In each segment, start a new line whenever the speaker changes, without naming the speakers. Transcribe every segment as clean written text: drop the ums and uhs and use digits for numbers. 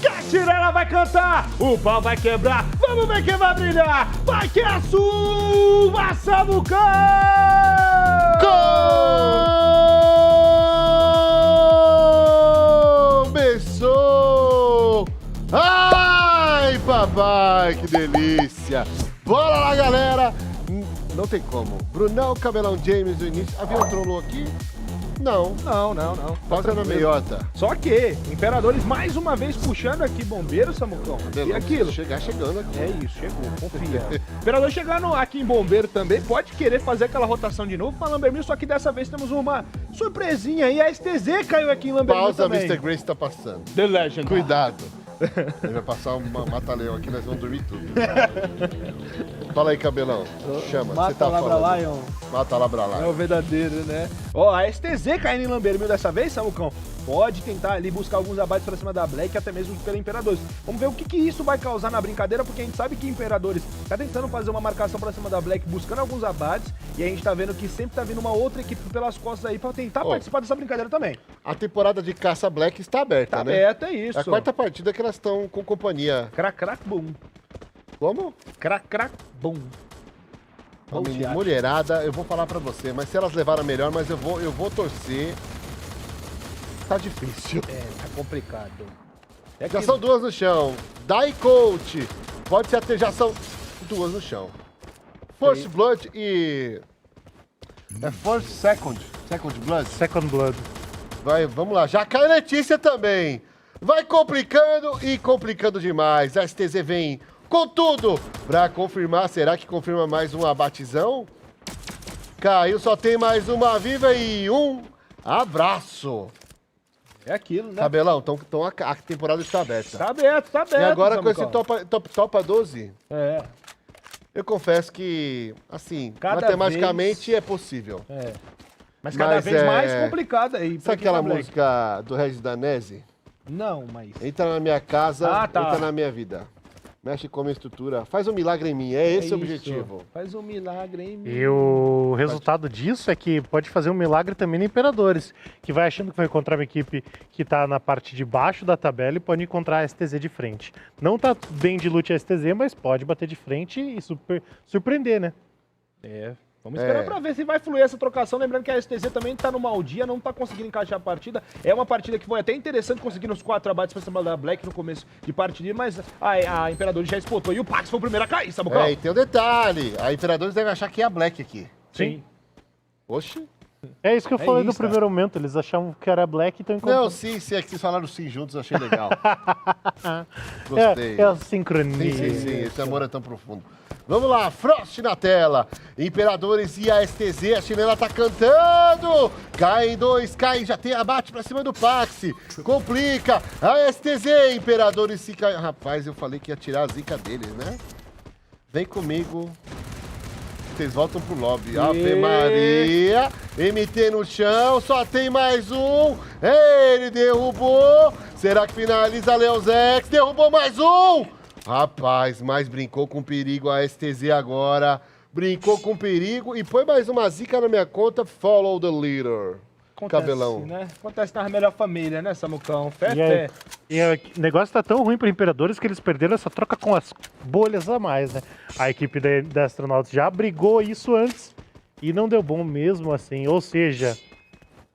Catirela vai cantar, o pau vai quebrar, vamos ver quem vai brilhar. Vai que é a sua, Samucão!
Começou! Ai, papai, que delícia! Bora lá, galera! Não tem como. Brunão, Cabelão James do início. Havia um trollo aqui? Não.
Não.
Falta na meiota.
Só que, Imperadores mais uma vez puxando aqui Bombeiro, Samucão. E aquilo?
Chegando aqui.
É isso, chegou, confia. Imperador chegando aqui em Bombeiro também, pode querer fazer aquela rotação de novo pra Lambermil, só que dessa vez temos uma surpresinha aí. A STZ caiu aqui em Lambermil
Pausa,
também.
Mr. Grace tá passando.
The Legend.
Cuidado. Ele vai passar uma mata-leão aqui, nós vamos dormir tudo. Fala aí, Cabelão. Chama.
Mata
Você tá
Labra
falando.
Lion.
Mata Labra
É
Lion.
o verdadeiro, né? Ó, a STZ caindo em Lambermil dessa vez, Samucão, pode tentar ali buscar alguns abates pra cima da Black, até mesmo pela Imperadores. Vamos ver o que isso vai causar na brincadeira, porque a gente sabe que Imperadores tá tentando fazer uma marcação pra cima da Black, buscando alguns abates, e a gente tá vendo que sempre tá vindo uma outra equipe pelas costas aí pra tentar participar dessa brincadeira também.
A temporada de caça Black está aberta,
Tá
né?
aberto, é isso.
É a quarta partida que elas estão com companhia.
Crac, crac, bum.
Como?
Crac, crac, bum.
A mulherada, eu vou falar pra você, mas se elas levaram melhor, mas eu vou torcer. Tá difícil.
É, tá complicado. É
Já
que-
são duas no chão. Dai Coach. Pode ser até, já são duas no chão. First Blood e... É First Second. Second Blood.
Second Blood.
Vai, vamos lá. Já cai Letícia também. Vai complicando e complicando demais. A STZ vem com tudo pra confirmar. Será que confirma mais um abatizão? Caiu, só tem mais uma viva e um abraço.
É aquilo, né?
Cabelão, então a temporada está aberta.
Tá aberto, tá aberto.
E agora com esse
Samucão.
topa 12,
É,
eu confesso que, assim,
Cada
matematicamente é possível.
é. Mas cada
Mas
vez
é-
mais complicado aí. pra
Sabe
quem
aquela
tá Black.
música do Regis Danese?
Não, mas...
Entra na minha casa,
Ah, tá.
entra na minha vida. Mexe com a minha estrutura, faz um milagre em mim, é esse o
isso.
objetivo.
Faz um milagre em mim.
E o resultado disso é que pode fazer um milagre também no Imperadores, que vai achando que vai encontrar uma equipe que tá na parte de baixo da tabela e pode encontrar a STZ de frente. Não tá bem de loot a STZ, mas pode bater de frente e surpreender, né?
É. Vamos esperar pra ver se vai fluir essa trocação. Lembrando que a STZ também tá no mau dia, não tá conseguindo encaixar a partida. É uma partida que foi até interessante, conseguindo os 4 abates pra cima da Black no começo de partida, mas a Imperador já espotou e o Pax foi o primeiro a cair, Samucão.
É, e tem um detalhe, a Imperadores deve achar que é a Black aqui.
Sim.
Oxi.
É isso que eu falei no
isso,
primeiro momento, eles achavam que era Black e estão encontrando.
Não, sim, é que vocês falaram sim juntos, eu achei legal. Gostei.
É a sincronia.
Sim, esse amor é tão profundo. Vamos lá, Frost na tela. Imperadores e a STZ, a chinela tá cantando. Cai em 2, cai, já tem abate pra cima do Pax. Complica. A STZ, Imperadores se cai. Rapaz, eu falei que ia tirar a zica deles, né? Vem comigo. Vocês voltam pro lobby. Ave Maria. MT no chão, só tem mais um. Ele derrubou. Será que finaliza Leozex? Derrubou mais um. Rapaz, mas brincou com perigo a STZ agora. Brincou com perigo e põe mais uma zica na minha conta. Follow the leader.
Acontece,
Cabelão.
né? Acontece na melhor família, né, Samucão? Fé.
O negócio tá tão ruim para Imperadores que eles perderam essa troca com as bolhas a mais, né? A equipe da Astronauts já brigou isso antes e não deu bom mesmo assim. Ou seja,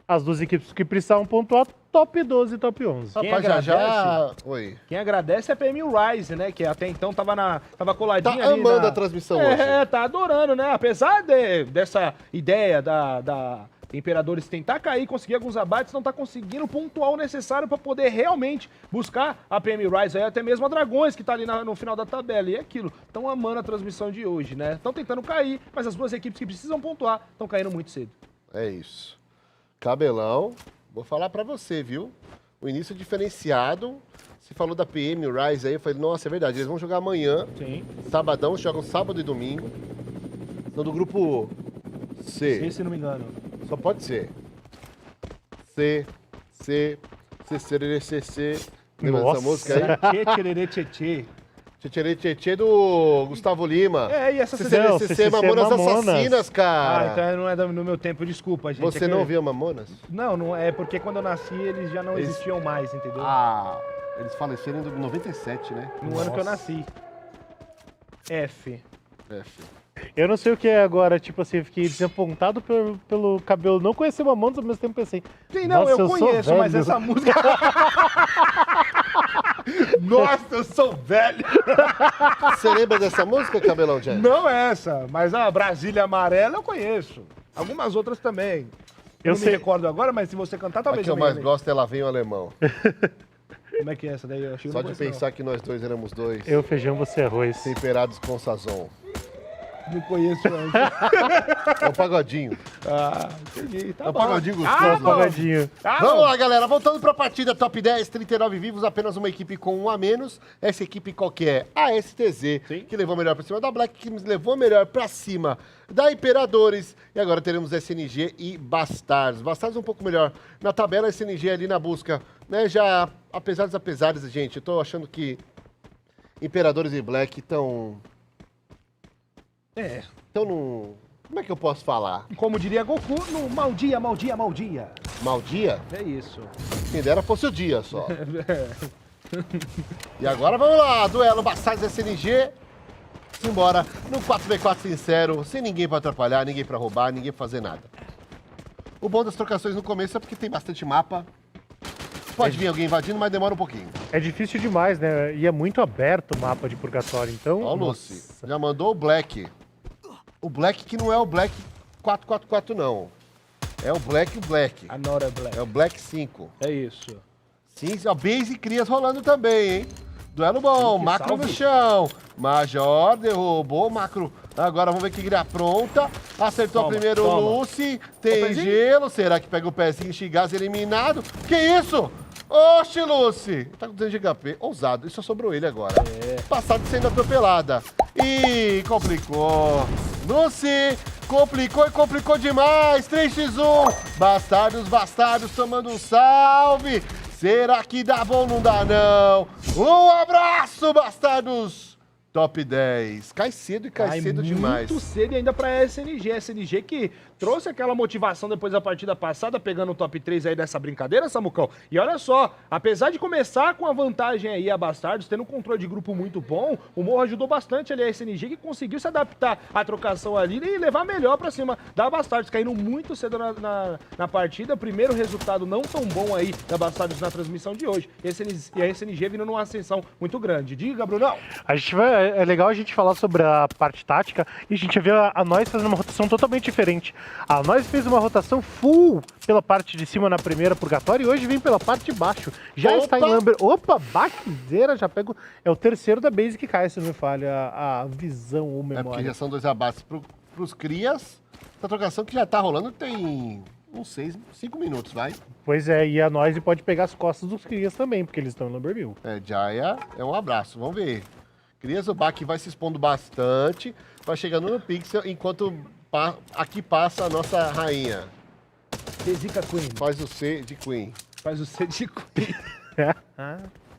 as duas equipes que precisavam pontuar, top 12 e top 11.
Quem
Rapaz, já.
agradece?
Oi.
Quem agradece é a PM Rise, né? Que até então tava coladinha
Tá
ali
amando a transmissão hoje.
tá adorando, né? Apesar dessa ideia da Imperadores tentar cair, conseguir alguns abates, não tá conseguindo pontuar o necessário para poder realmente buscar a PM Rise, aí até mesmo a Dragões, que tá ali no final da tabela. E é aquilo, estão amando a transmissão de hoje, né? Estão tentando cair, mas as duas equipes que precisam pontuar estão caindo muito cedo.
É isso. Cabelão, vou falar pra você, viu? O início diferenciado. Você falou da PM Rise aí, eu falei, nossa, é verdade, eles vão jogar amanhã.
Sim.
Sabadão, jogam sábado e domingo. São do grupo C.
Se não me engano.
Só pode ser. C. Lembra dessa
Nossa.
música aí?
Tchê, tchererê, tchê, tchê.
Tchê do Gustavo Lima.
É, e essa
CC Mamonas Assassinas,
Ah,
cara.
então não é no meu tempo, desculpa, gente.
Você
É que-
não via Mamonas?
Não, não é porque quando eu nasci eles já não existiam mais, entendeu?
Ah, Eles faleceram em 97, né?
No ano que eu nasci. F.
F.
Eu não sei o que é agora, tipo assim, eu fiquei desapontado pelo cabelo. Não conheci o Mamonas, ao mesmo tempo pensei.
Sim, não,
nossa,
eu
sou
conheço, mas
velho.
essa música. Nossa, eu sou velho!
Você lembra dessa música, Cabelão Jack?
Não essa, mas a Brasília Amarela eu conheço. Algumas outras também.
Eu
não
sei.
me recordo agora, mas se você cantar,
A
talvez
que eu
me
mais
lembre.
gosto é Lá Vem o Alemão.
Como é que é essa daí? Eu acho que eu
Só
não
de
conheço,
pensar que nós dois éramos dois.
Eu, feijão, você arroz.
Temperados com sazon.
Não conheço antes.
É um pagodinho.
Ah, entendi. Tá
É um
bom.
pagodinho gostoso.
Só
bom.
pagadinho.
Vamos lá, galera. Voltando para a partida top 10, 39 vivos, apenas uma equipe com um a menos. Essa equipe qual que é? A STZ,
Sim.
que levou melhor para cima da Black, que levou melhor para cima da Imperadores. E agora teremos SNG e Bastardos. Bastardos um pouco melhor na tabela, SNG ali na busca, né? Já, apesar dos apesares, gente, eu tô achando que Imperadores e Black estão num... Como é que eu posso falar?
Como diria Goku, no mal dia, mal dia, mal dia.
Mau dia?
É isso.
Quem dera fosse o dia só. E agora vamos lá, duelo Bastardos SNG. Simbora, no 4v4 sincero, sem ninguém pra atrapalhar, ninguém pra roubar, ninguém pra fazer nada. O bom das trocações no começo é porque tem bastante mapa. Pode vir alguém invadindo, mas demora um pouquinho.
É difícil demais, né? E é muito aberto o mapa de Purgatório, então...
Ó, o Lucy, já mandou o Black. O Black que não é o Black 444 não. É o Black.
A Nora Black.
É o Black 5.
É isso.
Sim, ó, Base e Crias rolando também, hein? Duelo bom,
Que
macro
salve.
no chão. Major derrubou, macro. Agora vamos ver que cria pronta. Acertou
Toma,
primeiro
toma.
o Lucy. Tem
pezinho?
gelo. Será que pega o pezinho? Xigás eliminado. Que isso? Oxe, Lucy. Tá com 200 de HP. Ousado. Isso só sobrou ele agora. Passado sendo atropelada. Ih, complicou. Lucy complicou e complicou demais. 3x1. Bastardos tomando um salve. Será que dá bom? Não dá, não. Um abraço, Bastardos. Top 10. Cai cedo e cai cedo demais.
Muito cedo e ainda pra SNG. SNG que trouxe aquela motivação depois da partida passada, pegando o top 3 aí dessa brincadeira, Samucão. E olha só, apesar de começar com a vantagem aí a Bastardos, tendo um controle de grupo muito bom, o Morro ajudou bastante ali a SNG, que conseguiu se adaptar à trocação ali e levar melhor pra cima da Bastardos, caindo muito cedo na partida. Primeiro resultado não tão bom aí da Bastardos na transmissão de hoje. E a SNG vindo numa ascensão muito grande. Diga, Brunão.
É legal a gente falar sobre a parte tática e a gente vê a nós fazendo uma rotação totalmente diferente. A nós fez uma rotação full pela parte de cima na primeira Purgatório e hoje vem pela parte de baixo. Já
Opa!
está em Lumber. Opa, baquezeira, já pego. É o terceiro da base que cai, se não me falha a visão ou
É porque
memória.
já são 2 abates pros Crias. Essa trocação que já tá rolando tem uns 5 minutos, vai.
Pois é, e a nós pode pegar as costas dos crias também, porque eles estão em Lumber Mill.
É, Jaya é um abraço, vamos ver. Crias, o Bak vai se expondo bastante, vai chegando no pixel, enquanto aqui passa a nossa rainha.
Tezica Queen.
Faz o C de Queen.
Faz o C de Queen.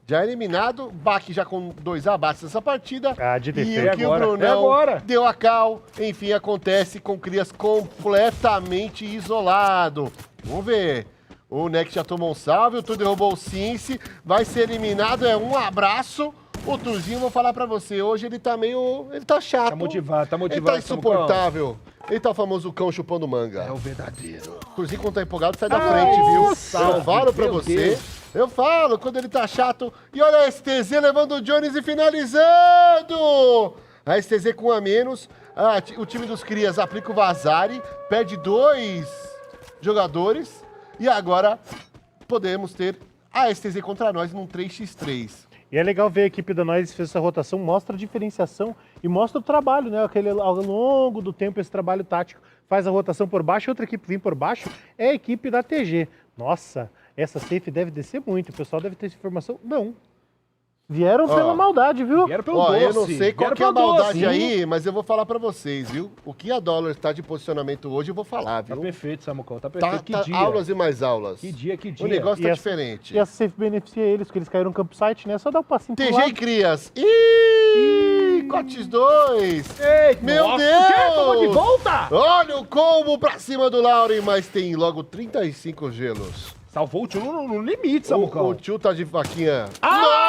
Já eliminado, Bak já com 2 abates nessa partida.
Ah, de
E
defesa.
o que
agora,
o
é
Brunão
agora.
deu a cal. Enfim, acontece com Crias completamente isolado. Vamos ver. O Neck já tomou um salve, o Tu derrubou o Cincy, vai ser eliminado, é um abraço. O Turzinho, vou falar pra você, hoje ele tá meio... ele tá chato.
Tá motivado, tá
Ele
motivado.
tá insuportável. Ele tá o famoso cão chupando manga.
É o verdadeiro.
O Turzinho, quando tá empolgado, sai da
Ai,
frente, viu?
nossa,
Eu falo pra
meu
você.
Deus.
Eu falo, quando ele tá chato. E olha a STZ levando o Jones e finalizando! A STZ com um a menos. O time dos Crias aplica o Vazari, perde 2 jogadores. E agora podemos ter a STZ contra nós num 3x3.
E é legal ver a equipe da nós fez essa rotação, mostra a diferenciação e mostra o trabalho, né? Ao longo do tempo, esse trabalho tático faz a rotação por baixo, outra equipe vem por baixo, é a equipe da TG. Nossa, essa safe deve descer muito, o pessoal deve ter essa informação. Não. Vieram pela maldade, viu?
Vieram pelo
Ó,
doce.
eu não sei qual
Vieram
que é a
pelo
maldade
doce.
aí, mas eu vou falar pra vocês, viu? O que a Dólar está de posicionamento hoje, eu vou falar,
Tá
viu?
perfeito, Samucão. Tá perfeito.
Tá,
que dia.
aulas e mais aulas.
Que dia, que dia.
O negócio
E
tá
essa-
diferente.
E essa safe beneficia eles, porque eles caíram no campsite, né? Só dá um passinho pro
TG
lado.
e Crias. Ih, Cotes 2.
Eita,
Meu
nossa,
Deus!
o quê? Tomou de volta?
Olha o combo pra cima do Lauren, mas tem logo 35 gelos.
Salvou o tio no limite, Samucão.
O tio tá de faquinha.
Ah,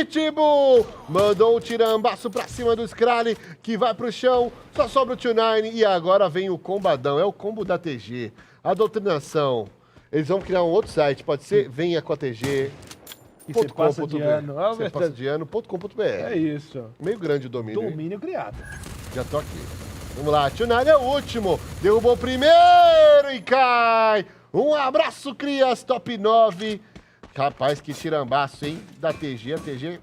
Pitbull mandou um tirambaço pra cima do Skrally, que vai pro chão. Só sobra o Tio9 e agora vem o combadão. É o combo da TG. A doutrinação. Eles vão criar um outro site, pode ser? Venha com a TG.
E você passa de ano.
Você passa de ano.com.br.
É isso.
Meio grande o domínio. hein?
Domínio criado.
Já tô aqui. Vamos lá, Tio9 é o último. Derrubou o primeiro e cai. Um abraço, Crias, top 9. Rapaz, que tirambaço, hein? Da TG, a TG...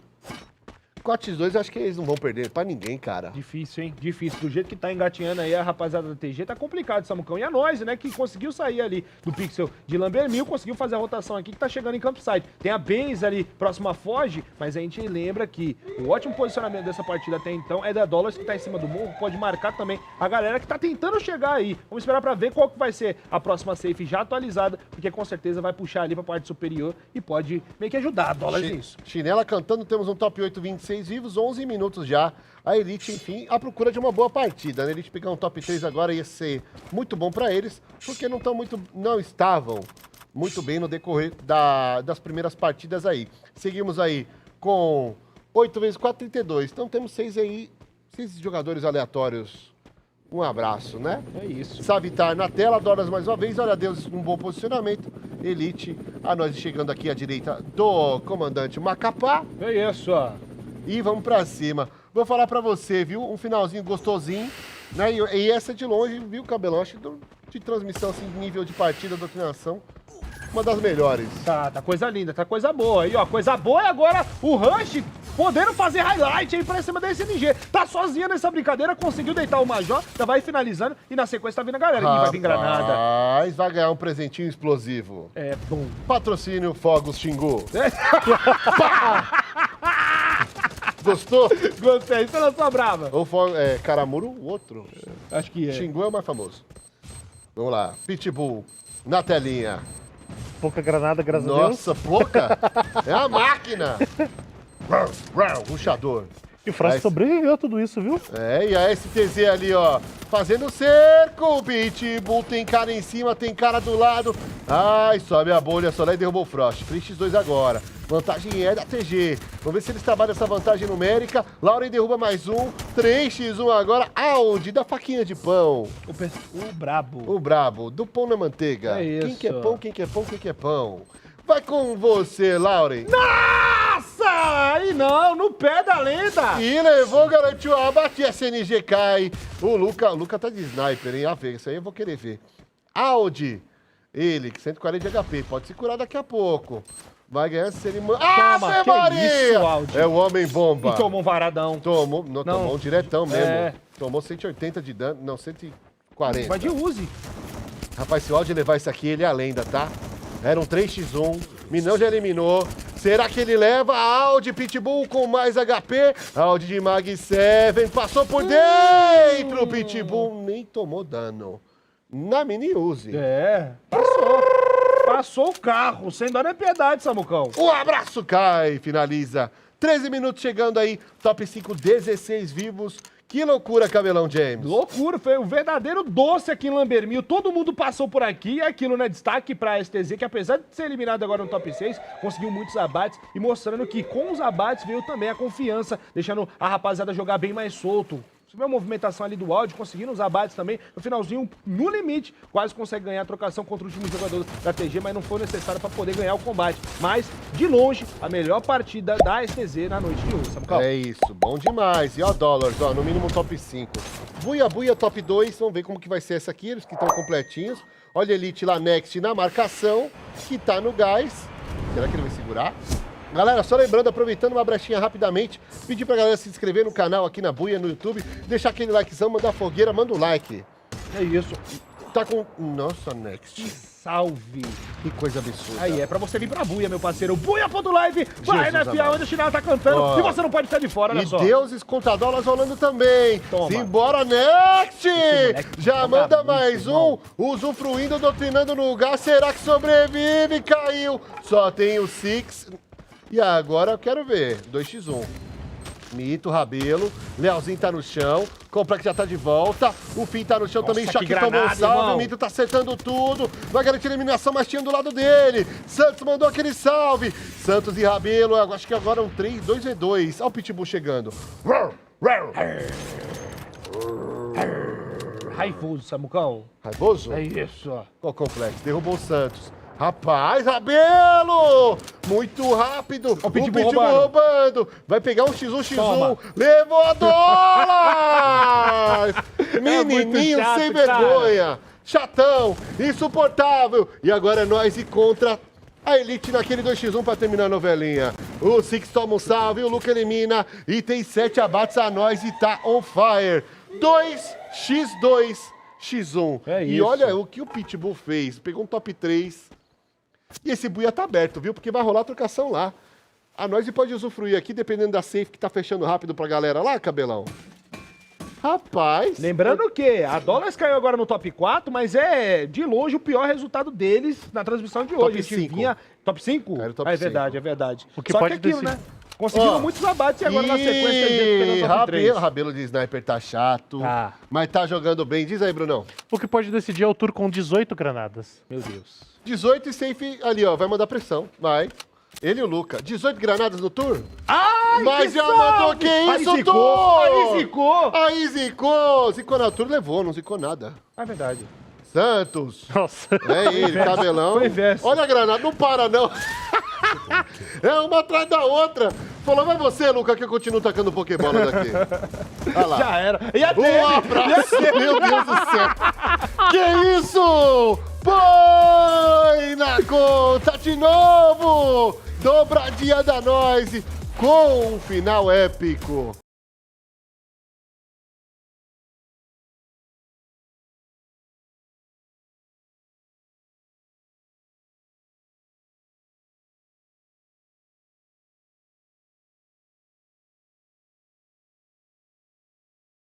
Cotes 2, acho que eles não vão perder pra ninguém, cara.
Difícil, hein? Difícil. Do jeito que tá engatinhando aí a rapaziada da TG, tá complicado, Samucão. E a Noise, né, que conseguiu sair ali do pixel de Lambermil, conseguiu fazer a rotação aqui, que tá chegando em Campsite. Tem a Benz ali, próxima a Foge, mas a gente lembra que o ótimo posicionamento dessa partida até então é da Dollars, que tá em cima do morro, pode marcar também a galera que tá tentando chegar aí. Vamos esperar pra ver qual que vai ser a próxima safe já atualizada, porque com certeza vai puxar ali pra parte superior e pode meio que ajudar a Dollars nisso.
Chinela cantando, temos um top 8, 26 vivos, 11 minutos já. A Elite, enfim, à procura de uma boa partida. A Elite pegar um top 3 agora ia ser muito bom pra eles, porque não estavam muito bem no decorrer das primeiras partidas aí. Seguimos aí com 8 vezes 4, 32. Então temos 6 jogadores aleatórios. Um abraço, né?
É isso.
Savitar na tela, Doras mais uma vez, olha Deus, um bom posicionamento. Elite, a nós chegando aqui à direita do comandante Macapá.
É isso, ó.
E vamos pra cima. Vou falar pra você, viu? Um finalzinho gostosinho, né? E essa de longe, viu, Cabelão? Acho que de transmissão, assim, nível de partida, doutrinação, uma das melhores.
Tá coisa linda, tá coisa boa. Aí, ó, coisa boa é agora o Rush podendo fazer highlight aí pra cima da SNG. Tá sozinha nessa brincadeira, conseguiu deitar o Major, já vai finalizando e na sequência tá vindo a galera. Ih, vai vir granada.
Mas vai ganhar um presentinho explosivo.
É bom.
Patrocínio Fogos Xingu. Gostou?
Gostei, isso não sou brava.
Ou Caramuru, o outro.
Acho que é.
Xingu é o mais famoso. Vamos lá, Pitbull na telinha.
Pouca granada, graças a Deus.
Nossa, pouca? É a máquina. Ruxador.
E o Frost sobreviveu a tudo isso, viu?
E a STZ ali, ó, fazendo cerco. O Pitbull tem cara em cima, tem cara do lado. Ai, sobe a bolha, só lá e derrubou o Frost. 3x2 agora. Vantagem é da TG. Vamos ver se eles trabalham essa vantagem numérica. Lauren derruba mais um. 3x1 agora. Aonde? Da faquinha de pão.
O brabo.
O brabo. Do pão na manteiga.
É isso.
Quem que é pão, quem que é pão, quem que é pão? Vai com você, Lauren.
Nossa! Aí não, no pé da lenda.
E levou, garantiu a abate. A SNG cai. O Luca tá de sniper, hein? Isso aí eu vou querer ver. Audi. Ele, 140 de HP. Pode se curar daqui a pouco. Vai ganhar se ele...
Toma, que
Maria!
isso, Audi.
É o homem-bomba.
E tomou um varadão.
Tomou um diretão mesmo.
É.
Tomou 180 de dano, não, 140.
Vai de Uzi.
Rapaz, se o Audi levar isso aqui, ele é a lenda, tá? Era um 3x1, Minão já eliminou. Será que ele leva? Audi Pitbull com mais HP. Audi de Mag 7, passou por dentro. Pitbull nem tomou dano. Na mini Uzi.
Passou o carro, sem dar nem piedade, Samucão.
O abraço cai, finaliza. 13 minutos chegando aí, top 5, 16 vivos. Que loucura, Cabelão James.
Loucura, foi um verdadeiro doce aqui em Lambermil. Todo mundo passou por aqui. É aquilo, né? Destaque pra STZ, que apesar de ser eliminado agora no top 6, conseguiu muitos abates e mostrando que com os abates veio também a confiança, deixando a rapaziada jogar bem mais solto. Você vê a movimentação ali do áudio, conseguindo os abates também. No finalzinho, no limite, quase consegue ganhar a trocação contra o último jogador da TG, mas não foi necessário para poder ganhar o combate. Mas, de longe, a melhor partida da STZ na noite de hoje, Samucão.
É isso, bom demais. E ó, Dollars, ó, no mínimo top 5. Buia top 2, vamos ver como que vai ser essa aqui, eles que estão completinhos. Olha a Elite lá, Next na marcação, que tá no gás. Será que ele vai segurar? Galera, só lembrando, aproveitando uma brechinha rapidamente, pedir pra galera se inscrever no canal aqui na Buia, no YouTube, deixar aquele likezão, mandar fogueira, manda um like.
É isso.
Tá com... Nossa, Next.
Salve.
Que coisa absurda.
Aí, é pra você vir pra Buia, meu parceiro. Buia.live, vai na FA, onde o Chinelo tá cantando.
Ó.
E você não pode ficar de fora, olha
E
só.
deuses contra dólares rolando também.
Toma.
Simbora, Next!
moleque
Já
joga
manda
muito,
mais um.
irmão.
Usufruindo, doutrinando no lugar. Será que sobrevive? Caiu. Só tem o Six. E agora eu quero ver. 2x1. Mito, Rabelo. Leozinho tá no chão. Complex já tá de volta. O Fim tá no chão também.
que
Choque tomou
granada,
um salve.
irmão.
O Mito tá acertando tudo. Vai garantir a eliminação, mas tinha do lado dele. Santos mandou aquele salve. Santos e Rabelo. Eu acho que agora é um 2v2. Olha o Pitbull chegando.
Raivoso, Samucão.
Raivoso?
É isso.
Qual Complex? Derrubou o Santos. Rapaz, Rabelo! Muito rápido. O
Pitbull
roubando. Vai pegar um X1,
Toma.
Levou a dólar! Menininho
muito chato,
sem
cara.
vergonha. Chatão, insuportável. E agora é nós e contra a Elite naquele 2x1 pra terminar a novelinha. O Six toma um salve, o Luca elimina. E tem 7 abates a nós e tá on fire. 2x2, X1.
É
E
isso.
olha o que o Pitbull fez. Pegou um top 3. E esse buia tá aberto, viu? Porque vai rolar a trocação lá. A Noise pode usufruir aqui, dependendo da safe que tá fechando rápido pra galera lá, Cabelão. Rapaz.
Lembrando que a Dollars caiu agora no top 4, mas é de longe o pior resultado deles na transmissão de hoje.
Top
A gente
5.
vinha top 5?
Caiu top
É verdade,
5.
é verdade.
O que
Só
pode
que aquilo,
decidir.
né? Conseguiram
Ó,
muitos abates e agora na sequência a gente pegou top 3.
Rabelo de sniper tá chato,
Tá.
mas tá jogando bem. Diz aí, Brunão.
O que pode decidir é o tour com 18 granadas.
Meu Deus.
18 e safe ali, ó. Vai mandar pressão. Vai. Ele e o Luca. 18 granadas no tour?
Ai,
Mas
que
já
salve!
mandou que
Aí
isso,
zicou,
Tur?
aí zicou.
Aí zicou. Zicou na tour, levou. Não zicou nada.
É verdade.
Santos.
Nossa.
É ele, Cabelão.
Foi inverso.
Olha a granada, não para não. É uma atrás da outra. Falou, vai você, Luca, que eu continuo tacando Pokébola daqui. Olha lá.
Já era. E a dele?
Um abraço, meu Deus do céu. Que isso? Põe na conta de novo. Dobradinha da Noise com um final épico.